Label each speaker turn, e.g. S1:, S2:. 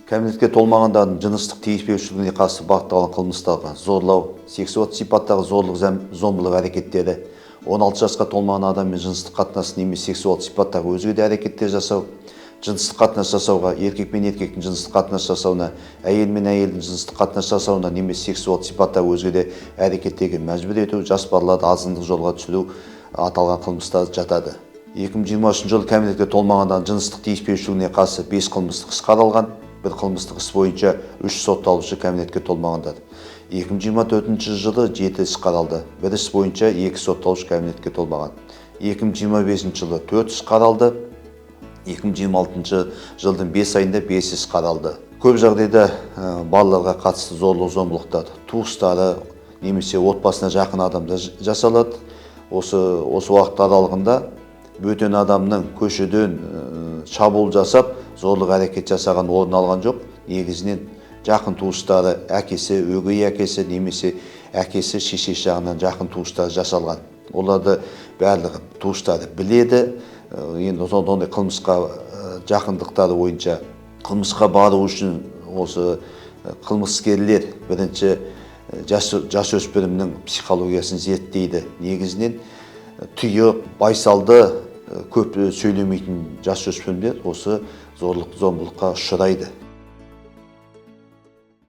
S1: Кәмелетке толмағандардың жыныстық тиіспеушілігіне қарсы бағытталған қылмыстарға зорлау, сексуалдық сипаттағы зомбылық әрекеттері, 16 жасқа толмаған адаммен жыныстық қатынас немесе сексуалдық сипаттағы өзге де әрекеттер жасау, жыныстық қатынас жасауға, еркек пен еркектің жыныстық қатынас жасауына, әйел мен әйелдің жыныстық қатынас жасауына немесе сексуалдық сипаттағы өзге де әрекеттерге мәжбүр ету, жас балаларды азғындық жолға түсіру аталған қылмыстар жатады. 2023 жылы кәмелетке толмағандардың жыныстық тиіспеушілігіне қарсы 5 қылмыстық іс қаралған. Бір қылмыстық іс бойынша 3 сотталушы кәмелетке толмағандар. 2024 жылы 7 іс қаралды. Бір іс бойынша 2 сотталушы кәмелетке толмаған. 2025 жылы 4 іс қаралды. 2026 жылдың 5 айында 5 іс қаралды. Көп жағдайда балаларға қатысты зорлық зомбылықтар туыстары немесе отбасына жақын адамдар жасалады. Осы уақыт аралығында бөтен адамның көшеден шабуыл жасап, зорлық әрекет жасаған орын алған жоқ. Негізінен жақын туыстары, әкесі, өгей әкесі немесе әкесі, шешесі жағынан жақын туыстары жасалған. Оларды барлығы туыстары біледі. Енді ондай қылмысқа жақындықтары бойынша қылмысқа бару үшін осы қылмыскерлер бірінші жасөспірімнің психологиясын зерттейді. Негізінен тұйық, байсалды, көп сөйлемейтін жасөспірімдер осы зорлық зомбылыққа ұшырайды.